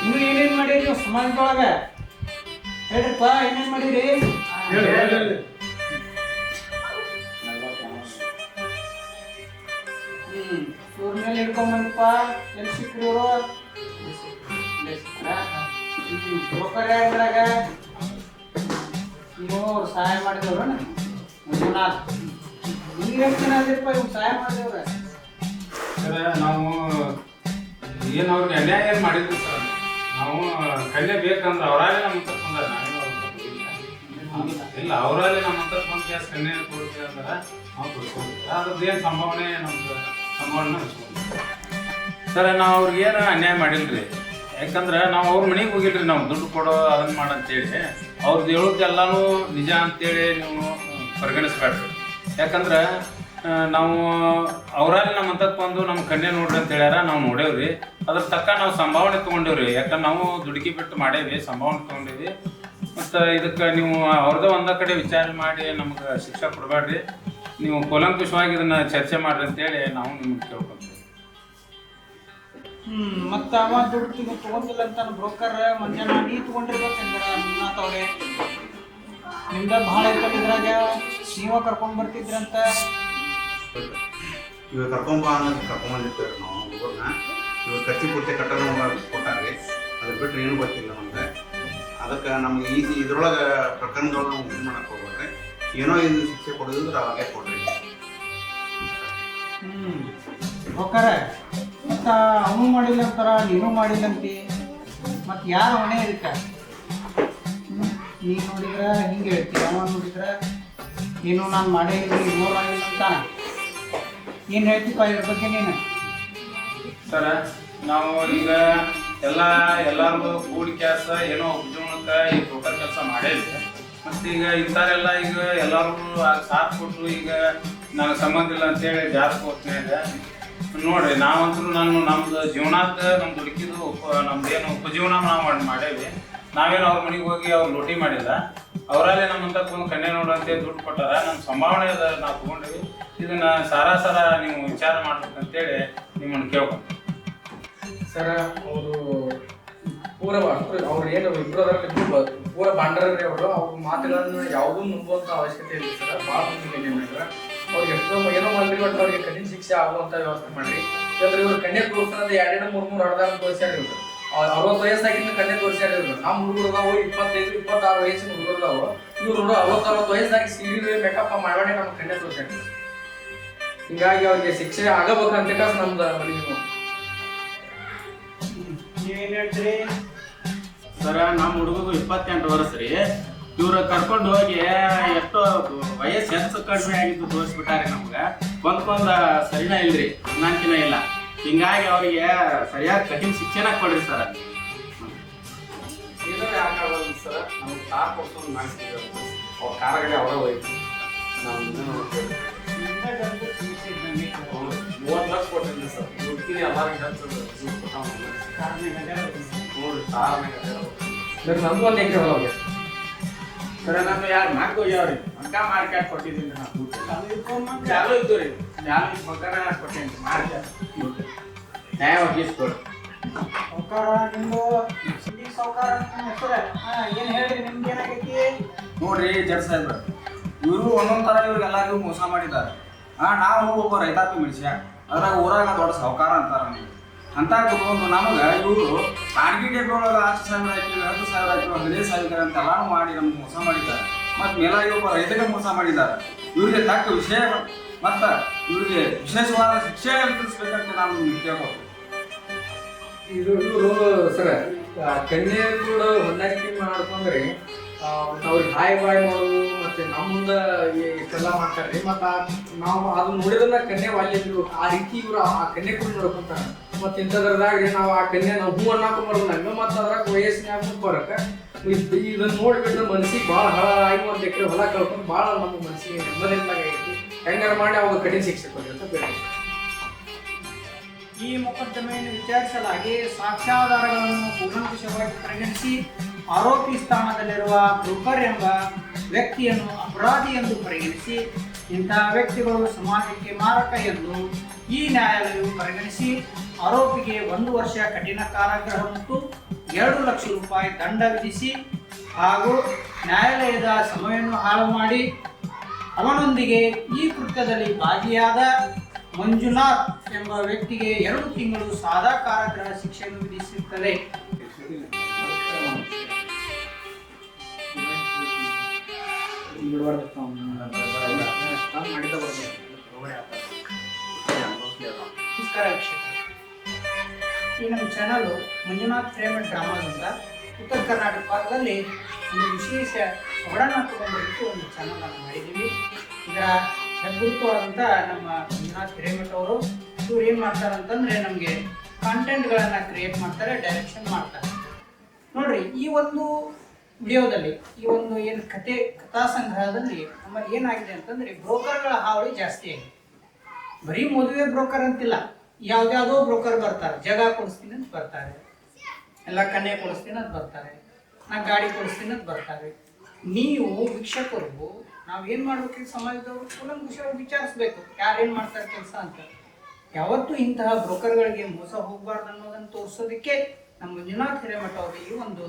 ಇನ್ನು ಏನೇನು ಮಾಡಿರಿ ನೀವು ಸಮಾಜದೊಳಗೆ? ಹೇಳ್ರಿಪ್ಪ, ಏನೇನು ಮಾಡಿರಿ? ಇವ್ರ ಮೇಲೆ ಹಿಡ್ಕೊಂಬಂದಪ್ಪ. ಎಲ್ಲಿ ಸಿಕ್ಕ್ರಿ ಇವರು? ಬ್ರೋಕರ್ ಯಾರಾಗ ನೀವು ಅವ್ರು ಸಹಾಯ ಮಾಡಿದವ್ರ? ನಿಮ್ಗೆ ಎಷ್ಟು ಜನ ಅದಿರಪ್ಪ ಇವ್ರು ಸಹಾಯ ಮಾಡಿದವ್ರ? ಸರ್ ನಾವು ಏನು ಅವ್ರಿಗೆ ಅನ್ಯಾಯ ಏನು ಮಾಡಿದ್ವಿ ಸರ್. ನಾವು ಕನ್ಯೆ ಬೇಕಂದ್ರೆ ಅವರಾಗೇ ನಮ್ಮ ತಗೊಂಡ್ರೆ ಇಲ್ಲ, ಅವರಲ್ಲಿ ನಮ್ಮ ಬಂದು ಗ್ಯಾಸ್ ಕನ್ಯೆ ಕೊಡ್ತೀವಿ ಅಂದ್ರೆ ನಾವು ಕೊಡ್ಸ್ಕೊಂಡಿದ್ವಿ. ಅದ್ರದ್ದು ಏನು ಸಂಭಾವನೆ ನಮ್ದು ಸಂಭಾವನೆ ಸರ್. ನಾವು ಅವ್ರಿಗೆ ಏನು ಅನ್ಯಾಯ ಮಾಡಿಲ್ರಿ. ಯಾಕಂದ್ರೆ ನಾವು ಅವ್ರ ಮನೆಗೆ ಹೋಗಿಲ್ರಿ. ನಾವು ದುಡ್ಡು ಕೊಡೋ ಅದನ್ನು ಮಾಡಂತೇಳಿ ಅವ್ರದ್ದು ಹೇಳೋದೆಲ್ಲನೂ ನಿಜ ಅಂತೇಳಿ ನೀವು ಪರಿಗಣಿಸ್ಬೇಡ್ರಿ. ಯಾಕಂದ್ರೆ ನಾವು ಅವರಲ್ಲಿ ನಮ್ಮ ಅಂತಕ್ಕೆ ಬಂದು ನಮ್ಮ ಕನ್ಯೆ ನೋಡ್ರಿ ಅಂತ ಹೇಳ್ಯಾರ, ನಾವು ನೋಡೇವ್ರಿ. ಅದ್ರ ತಕ್ಕ ನಾವು ಸಂಭಾವನೆ ತೊಗೊಂಡೇವ್ರಿ. ಯಾಕಂದ್ರೆ ನಾವು ದುಡುಕಿ ಬಿಟ್ಟು ಮಾಡೇವಿ, ಸಂಭಾವನೆ ತೊಗೊಂಡೇವಿ. ಮತ್ತು ಇದಕ್ಕೆ ನೀವು ಅವ್ರದ್ದು ಒಂದೇ ಕಡೆ ವಿಚಾರ ಮಾಡಿ ನಮ್ಗೆ ಶಿಕ್ಷೆ ಕೊಡಬೇಡ್ರಿ. ನೀವು ಕೂಲಂಕುಷವಾಗಿ ಇದನ್ನು ಚರ್ಚೆ ಮಾಡ್ರಿ ಅಂತೇಳಿ ನಾವು ನಿಮ್ಗೆ ಕೇಳ್ಕೊತೀವಿ. ಮತ್ತೆ ಅವ ದುಡ್ಡು ತಗೊಂಡಿಲ್ಲ ಅಂತ ಬ್ರೋಕರ್ ಮಂಜಾನ ನೀ ತಗೊಂಡಿರ್ಬೇಕಂದ್ರೆ ಮುನ್ನಾತವ್ರೆ. ನಿಮ್ದ ಭಾಳ ಐತಲ್ಲ ಇದ್ರಾಗ, ನೀವ ಕರ್ಕೊಂಡ್ ಬರ್ತಿದ್ರಂತ. ಇವಾಗ ಕರ್ಕೊಂಬಂದಿರ್ತೇವೆ ನಾವು ಹುಡುಗರನ್ನ. ಇವಾಗ ಖರ್ಚು ಪೂರ್ತಿ ಕಟ್ಟಡ ಕೊಟ್ಟಾರ್ರಿ. ಅದ್ರ ಬಿಟ್ಟರೆ ಏನೂ ಗೊತ್ತಿಲ್ಲ ನಮ್ಗೆ. ಅದಕ್ಕೆ ನಮ್ಗೆ ಇದ್ರೊಳಗೆ ಪ್ರಕರಣಗಳು ನಾವು ಇದು ಮಾಡಕ್ಕೆ ಹೋಗ್ಬೇಡ್ರಿ. ಏನೋ ಇದು ಶಿಕ್ಷೆ ಕೊಡೋದಿದ್ರೆ ಅವಾಗೇ ಕೊಡ್ರಿ. ಹೋಗಾರ ಮತ್ತ ಅವನು ಮಾಡಿಲ್ಲ ಅಂತಾರ, ನೀನು ಮಾಡಿಲ್ಲ ಅಂತಿ, ಮತ್ತೆ ಯಾರು ಅವನೇ ಇದಕ್ಕೆ? ನೀನು ನೋಡಿದ್ರೆ ಹಿಂಗೆ ಹೇಳ್ತೀವಿ, ಅವ ನೋಡಿದ್ರೆ ನೀನು ನಾನು ಮಾಡೇ ಇನ್ವಾಲ್ವ್ ಆಗಿಲ್ಲ ಅಂತಾನ. ಏನು ಹೇಳ್ತೀಪ್ಪ ಇದ್ರ ಬಗ್ಗೆ ನೀನು? ಸರ ನಾವು ಈಗ ಎಲ್ಲಾರ್ಗು ಕೂಡಿ ಕೆಲಸ ಏನೋ ಉದ್ಯೋಗಕ್ಕೆ ಈ ಟೋಟಲ್ ಕೆಲಸ ಮಾಡೇವಿ. ಮತ್ತು ಈಗ ಇಂಥವ್ರೆಲ್ಲ ಈಗ ಎಲ್ಲರೂ ಸಾಥ್ ಕೊಟ್ಟು ಈಗ ನನಗೆ ಸಂಬಂಧ ಇಲ್ಲ ಅಂತೇಳಿ ಜಾಸ್ತಿ ಹೋಗ್ತೇನೆ ನೋಡ್ರಿ. ನಾವಂತೂ ನಮ್ದು ಜೀವನದ ನಮ್ಮ ದುಡುಕಿದು ನಮ್ದೇನು ಉಪಜೀವನ ನಾವು ಮಾಡೇವಿ. ನಾವೇನು ಅವ್ರ ಮನೆಗೆ ಹೋಗಿ ಅವ್ರು ಲೂಟಿ ಮಾಡಿಲ್ಲ. ಅವರಲ್ಲೇ ನಮ್ಮಂತ ಒಂದು ಕನ್ಯೆ ನೋಡಂತೆ ದುಡ್ಡು ಕೊಟ್ಟಾರ. ನಮ್ಮ ಸಂಭಾವನೆ ಅದ ನಾವು ತೊಗೊಂಡಿವಿ. ಇದನ್ನ ಸಾರ ನೀವು ವಿಚಾರ ಮಾಡ್ಬೇಕಂತೇಳಿ ನಿಮ್ಮನ್ನು ಕೇಳ್ಕೊಂಡು. ಸರ ಅವರು ಪೂರ ಅವ್ರು ಏನು ಇಬ್ಬರದ್ರಲ್ಲಿ ಪೂರ ಬಾಂಡರ್ರಿ ಅವರು. ಅವ್ರ ಮಾತುಗಳನ್ನ ಯಾವುದೂ ನಂಬುವಂಥ ಅವಶ್ಯಕತೆ ಇಲ್ಲ ಸರ್. ಭಾಳ ಏನಿಲ್ಲ ಅವ್ರಿಗೆ ಎಷ್ಟೋ ಏನೋ ಮಾಡ್ರಿ, ಬಟ್ ಅವ್ರಿಗೆ ಕಠಿಣ ಶಿಕ್ಷೆ ಆಗುವಂಥ ವ್ಯವಸ್ಥೆ ಮಾಡ್ರಿ. ಯಾಕಂದ್ರೆ ಇವ್ರು ಕನ್ಯೆ ತೋರಿಸ್ತಾರದ 2-3 ಹೊಡೆದಾರ ತೋರಿಸ್ಯಾರ. ಇವ್ರು 60 ವಯಸ್ಸಾಗಿಂದ ಕನ್ಯೆ ತೋರಿಸ್ಯಾರ. ಇವ್ರು ನಮ್ಮ ಹುಡುಗರು ಅದಾವು 25-26 ವಯಸ್ಸಿನ ಹುಡುಗರು ಅದಾವು. ಇವ್ರು 60 ವಯಸ್ಸಾಗಿ ಸೀರೆ ಮೇಕಪ್ ಮಾಡಬೇಡಿ ನಮ್ಮ ಕನ್ಯೆ ತೋರಿಸ್ಯಾರ. ಹಿಂಗಾಗಿ ಅವ್ರಿಗೆ ಶಿಕ್ಷೆ ಆಗಬೇಕಂತ ನಮ್ದು ಮನವಿ. ನೀವೇನು ಹೇಳ್ತೀರಿ? ಸರ ನಮ್ಮ ಹುಡುಗಗೂ 28 ವರ್ಷ ರೀ. ಇವ್ರು ಕರ್ಕೊಂಡು ಹೋಗಿ ಎಷ್ಟೋ ವಯಸ್ಸು ಹೆಚ್ಚು ಕಡಿಮೆ ಆಗಿದ್ದು ತೋರಿಸ್ಬಿಟ್ಟಾರೆ. ನಮ್ಗೆ ಒಂದ್ಕೊಂದು ಸರಿನ ಇಲ್ರಿ, ಹೊಂದಾಣಿಕೆನೇ ಇಲ್ಲ. ಹಿಂಗಾಗಿ ಅವ್ರಿಗೆ ಸರಿಯಾದ ಕಠಿಣ ಶಿಕ್ಷಣ ಕೊಡ್ರಿ ಸರ್. ಇದು ಯಾಕಾಗಲ್ಲ ಸರ್, ನಮ್ಗೆ ಕಾರ್ ಕೊಡ್ಸೋದು ಮಾಡಿಸ್ತೀವಿ. ಅವ್ರ ಕಾರಾಗಡೆ ಅವರ ಹೋಯ್ತು. ನಾವು 30 ಲಕ್ಷ ಕೊಟ್ಟಿದ್ವಿ ಸರ್. ಹುಡುಕಿರಿ ಎಲ್ಲರಿಗೂ ನಮ್ದು 1 ಎಕರೆ ಹೊಲ ಹೋಗ್ಯ ಸರ. ನಾನು ಯಾರು ಹೋಗ್ಯಾವ್ರಿ ಮಕ್ಕ ಮಾರ್ಕ್ಯಾಟ್ ಕೊಟ್ಟಿದ್ದೀನಿ. ನಾವು ಚಾಲು ಇದ್ದು ರೀ, ಚಾಲು ಮಕ್ಕನ ಕೊಟ್ಟೇನಿ ಮಾರ್ಕ್ಯಾಟ್ ನ್ಯಾಯವಾಗಿ ಇಸ್ಕೊಡಿ. ಸೌಕಾರ ನಿಮ್ದು ಸೌಕಾರ ಹೆಸರು ಏನು ಹೇಳ್ರಿ? ನಿಮ್ಗೆ ಏನಾಗೈತಿ ನೋಡ್ರಿ ಜಡ್ ಸಾಹೇಬ್ರ, ಇವರು ಒಂದೊಂದು ಥರ ಇವ್ರಿಗೆಲ್ಲರಿಗೂ ಮೋಸ ಮಾಡಿದ್ದಾರೆ. ನಾವು ಒಬ್ಬ ರೈತಾಪಿ ಮನುಷ್ಯ, ಅದ್ರಾಗ ಊರಾಗ ದೊಡ್ಡ ಸಾಹುಕಾರ ಅಂತಾರ. ಅಂತ ಕುತ್ಕೊಂಡು ನಮಗೆ ಇವರು ಖಾಸಗಿ ಡೇಟೊಳಗೆ 10,000 ಹಾಕಿ 10,000 ಹಾಕಿ 15,000 ಅಂತೆಲ್ಲಾನು ಮಾಡಿ ನಮ್ಗೆ ಮೋಸ ಮಾಡಿದ್ದಾರೆ. ಮತ್ತು ಮೇಲಾಗಿ ಒಬ್ಬ ರೈತರಿಗೆ ಮೋಸ ಮಾಡಿದ್ದಾರೆ. ಇವರಿಗೆ ತಕ್ಕ ವಿಷಯ ಮತ್ತು ಇವರಿಗೆ ವಿಶೇಷವಾದ ಶಿಕ್ಷೆ ತಿಳಿಸ್ಬೇಕಂತ ನಾನು ಕೇಳ್ಬೋದು. ಇವರು ಸರ ಕನ್ಯೆ ಕೂಡ ಹೊಂದಾಣಿಕೆ ಮಾಡ್ಕೊಂಡ್ರಿ ಅವ್ರಿಗೆ ಹಾಯ್ ಬಾಯ್ ಮಾಡೋದು ಮತ್ತೆ ನಮ್ಮ ಮುಂದೆ ಇಷ್ಟೆಲ್ಲ ಮಾಡ್ತಾರೆ. ಮತ್ತು ನಾವು ಅದು ನೋಡಿದ್ರೆ ಕನ್ಯೆ ವಾಲ್ಯರು ಆ ರೀತಿ ಇವರು ಆ ಕನ್ಯೆ ಕೂಡ ನೋಡ್ಕೊಂತಾರೆ. ಮತ್ತು ಇಂಥದ್ರದಾಗ ನಾವು ಆ ಕನ್ಯೆ ನಾವು ಹೂ ಅನ್ನೋಕೊಂಬರೋದು ನಂಗೆ. ಮತ್ತು ಅದ್ರಾಗ ವಯಸ್ಸಿನಾಗ ಬರಕ್ಕೆ ಇದನ್ನು ನೋಡಿಬಿಟ್ರೆ ಮನಸ್ಸಿಗೆ ಭಾಳ ಆಗಿ 1 ಎಕರೆ ಹೊಲ ಕಳ್ಕೊಂಡು ಭಾಳ ನಮ್ಮ ಮನಸ್ಸಿಗೆ ನೆಮ್ಮದಿಯಿಂದಾಗೈತಿ. ಹೆಂಗಾರ ಮಾಡಿ ಅವಾಗ ಕಠಿಣ ಶಿಕ್ಷೆ ಕೊಡಿ ಅಂತ ಬೇರೆ. ಈ ಮೊಕದ್ದಮೆಯನ್ನು ವಿಚಾರಿಸಲಾಗಿ ಸಾಕ್ಷ್ಯಾಧಾರಗಳನ್ನು ಕೂಲಂಕುಷವಾಗಿ ಪರಿಗಣಿಸಿ ಆರೋಪಿ ಸ್ಥಾನದಲ್ಲಿರುವ ಬ್ರೋಕರ್ ಎಂಬ ವ್ಯಕ್ತಿಯನ್ನು ಅಪರಾಧಿ ಎಂದು ಪರಿಗಣಿಸಿ ಇಂತಹ ವ್ಯಕ್ತಿಗಳು ಸಮಾಜಕ್ಕೆ ಮಾರಕ ಎಂದು ಈ ನ್ಯಾಯಾಲಯವು ಪರಿಗಣಿಸಿ ಆರೋಪಿಗೆ 1 ವರ್ಷ ಕಠಿಣ ಕಾರಾಗೃಹ ಮತ್ತು 2 ಲಕ್ಷ ರೂಪಾಯಿ ದಂಡ ವಿಧಿಸಿ ಹಾಗೂ ನ್ಯಾಯಾಲಯದ ಸಮಯವನ್ನು ಹಾಳು ಮಾಡಿ ಅವನೊಂದಿಗೆ ಈ ಕೃತ್ಯದಲ್ಲಿ ಭಾಗಿಯಾದ ಮಂಜುನಾಥ್ ಎಂಬ ವ್ಯಕ್ತಿಗೆ 2 ತಿಂಗಳು ಸಾದಾ ಕಾರಾಗೃಹ ಶಿಕ್ಷೆಯನ್ನು ವಿಧಿಸುತ್ತದೆ. ನಮಸ್ಕಾರ ವೀಕ್ಷಕರೇ, ಈ ನಮ್ಮ channel Manjunath frame and dramas ಅಂತ ಉತ್ತರ ಕರ್ನಾಟಕ ಭಾಗದಲ್ಲಿ ಒಂದು ವಿಶೇಷ ಒಡನ ತಗೊಂಡ್ಬಿಟ್ಟು ಒಂದು ಚಾನಲ್ ಅನ್ನು ಮಾಡಿದ್ದೀವಿ. ಇದರ ಹೆಗ್ಗುರುತವಾದಂಥ ನಮ್ಮ ಮಂಜುನಾಥ್ ಹಿರೇಮಠ ಅವರು ಇವ್ರು ಏನು ಮಾಡ್ತಾರೆ ಅಂತಂದರೆ ನಮಗೆ ಕಾಂಟೆಂಟ್ಗಳನ್ನು ಕ್ರಿಯೇಟ್ ಮಾಡ್ತಾರೆ, ಡೈರೆಕ್ಷನ್ ಮಾಡ್ತಾರೆ. ನೋಡ್ರಿ, ಈ ಒಂದು ವಿಡಿಯೋದಲ್ಲಿ ಈ ಒಂದು ಏನು ಕಥಾ ಸಂಗ್ರಹದಲ್ಲಿ ನಮ್ಮಲ್ಲಿ ಏನಾಗಿದೆ ಅಂತಂದರೆ ಬ್ರೋಕರ್ಗಳ ಹಾವಳಿ ಜಾಸ್ತಿ ಆಗಿದೆ. ಬರೀ ಮದುವೆ ಬ್ರೋಕರ್ ಅಂತಿಲ್ಲ, ಯಾವ್ದಾವುದೋ ಬ್ರೋಕರ್ ಬರ್ತಾರೆ. ಜಾಗ ಕೊಡಿಸ್ತೀನಿ ಅಂತ ಬರ್ತಾರೆ, ಎಲ್ಲ ಕನ್ಯೆ ಕೊಡಿಸ್ತೀನಿ ಅಂತ ಬರ್ತಾರೆ, ನಾ ಗಾಡಿ ಕೊಡಿಸ್ತೀನಿ ಅಂತ ಬರ್ತಾರೆ. ನೀವು ವೀಕ್ಷಕರು ನಾವೇನು ಮಾಡ್ಬೇಕು, ಸಮಾಜದವರು ಕೂಲಂಕುಷವಾಗಿ ವಿಚಾರಿಸ್ಬೇಕು ಯಾರೇನು ಮಾಡ್ತಾರೆ ಕೆಲಸ ಅಂತ. ಯಾವತ್ತೂ ಇಂತಹ ಬ್ರೋಕರ್ಗಳಿಗೆ ಮೋಸ ಹೋಗಬಾರ್ದು ಅನ್ನೋದನ್ನು ತೋರಿಸೋದಕ್ಕೆ ನಮ್ಮ ಮಂಜುನಾಥ್ ಹಿರೇಮಠ ಅವರು ಈ ಒಂದು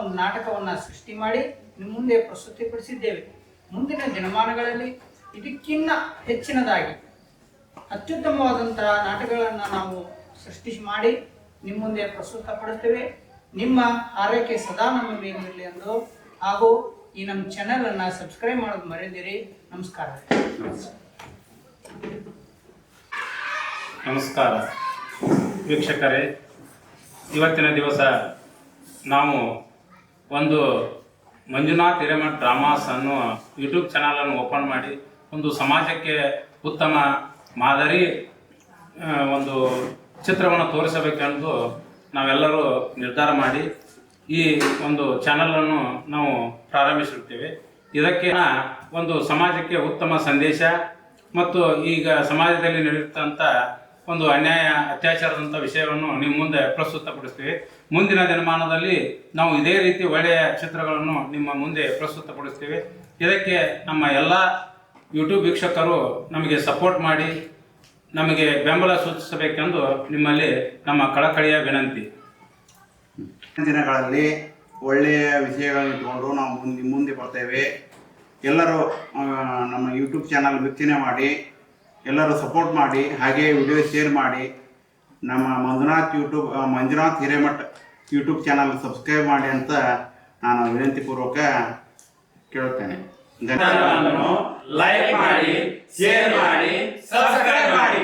ಒಂದು ನಾಟಕವನ್ನು ಸೃಷ್ಟಿ ಮಾಡಿ ನಿಮ್ಮ ಮುಂದೆ ಪ್ರಸ್ತುತಿಪಡಿಸಿದ್ದೇವೆ. ಮುಂದಿನ ದಿನಮಾನಗಳಲ್ಲಿ ಇದಕ್ಕಿಂತ ಹೆಚ್ಚಿನದಾಗಿ ಅತ್ಯುತ್ತಮವಾದಂತಹ ನಾಟಕಗಳನ್ನು ನಾವು ಸೃಷ್ಟಿ ಮಾಡಿ ನಿಮ್ಮ ಮುಂದೆ ಪ್ರಸ್ತುತಪಡಿಸ್ತೇವೆ. ನಿಮ್ಮ ಆರೈಕೆ ಸದಾ ನಮ್ಮ ಮೇಲಿರಲಿ ಎಂದು ಹಾಗೂ ಈ ನಮ್ಮ ಚಾನೆಲನ್ನು ಸಬ್ಸ್ಕ್ರೈಬ್ ಮಾಡೋದು ಮರೆಯದಿರಿ. ನಮಸ್ಕಾರ. ನಮಸ್ಕಾರ ವೀಕ್ಷಕರೇ, ಇವತ್ತಿನ ದಿವಸ ನಾವು ಒಂದು ಮಂಜುನಾಥ್ ಹಿರೇಮಠ್ ಡ್ರಾಮಾಸ್ ಅನ್ನೋ ಯೂಟ್ಯೂಬ್ ಚಾನಲನ್ನು ಓಪನ್ ಮಾಡಿ ಒಂದು ಸಮಾಜಕ್ಕೆ ಉತ್ತಮ ಮಾದರಿ ಒಂದು ಚಿತ್ರವನ್ನು ತೋರಿಸಬೇಕೆಂದು ನಾವೆಲ್ಲರೂ ನಿರ್ಧಾರ ಮಾಡಿ ಈ ಒಂದು ಚಾನಲನ್ನು ನಾವು ಪ್ರಾರಂಭಿಸಿರುತ್ತೇವೆ. ಇದಕ್ಕೆ ಒಂದು ಸಮಾಜಕ್ಕೆ ಉತ್ತಮ ಸಂದೇಶ ಮತ್ತು ಈಗ ಸಮಾಜದಲ್ಲಿ ನಡೆಯುತ್ತಂಥ ಒಂದು ಅನ್ಯಾಯ ಅತ್ಯಾಚಾರದಂಥ ವಿಷಯವನ್ನು ನಿಮ್ಮ ಮುಂದೆ ಪ್ರಸ್ತುತಪಡಿಸ್ತೀವಿ. ಮುಂದಿನ ದಿನಮಾನದಲ್ಲಿ ನಾವು ಇದೇ ರೀತಿ ಒಳ್ಳೆಯ ಚಿತ್ರಗಳನ್ನು ನಿಮ್ಮ ಮುಂದೆ ಪ್ರಸ್ತುತಪಡಿಸ್ತೀವಿ. ಇದಕ್ಕೆ ನಮ್ಮ ಎಲ್ಲ ಯೂಟ್ಯೂಬ್ ವೀಕ್ಷಕರು ನಮಗೆ ಸಪೋರ್ಟ್ ಮಾಡಿ ನಮಗೆ ಬೆಂಬಲ ಸೂಚಿಸಬೇಕೆಂದು ನಿಮ್ಮಲ್ಲಿ ನಮ್ಮ ಕಳಕಳಿಯ ವಿನಂತಿ. ದಿನಗಳಲ್ಲಿ ಒಳ್ಳೆಯ ವಿಷಯಗಳನ್ನು ಇಟ್ಕೊಂಡು ನಾವು ಮುಂದೆ ಬರ್ತೇವೆ. ಎಲ್ಲರೂ ನಮ್ಮ ಯೂಟ್ಯೂಬ್ ಚಾನಲ್ ವೀಕ್ಷಣೆ ಮಾಡಿ, ಎಲ್ಲರೂ ಸಪೋರ್ಟ್ ಮಾಡಿ, ಹಾಗೆ ವಿಡಿಯೋ ಶೇರ್ ಮಾಡಿ. ನಮ್ಮ Manjunath Hiremath YouTube channel subscribe ಮಾಡಿ ಅಂತ ನಾನು ವಿನಂತಿಪೂರ್ವಕ ಕೇಳುತ್ತೇನೆ. ಲೈಕ್ ಮಾಡಿ, ಶೇರ್ ಮಾಡಿ, ಸಬ್ಸ್ಕ್ರೈಬ್ ಮಾಡಿ.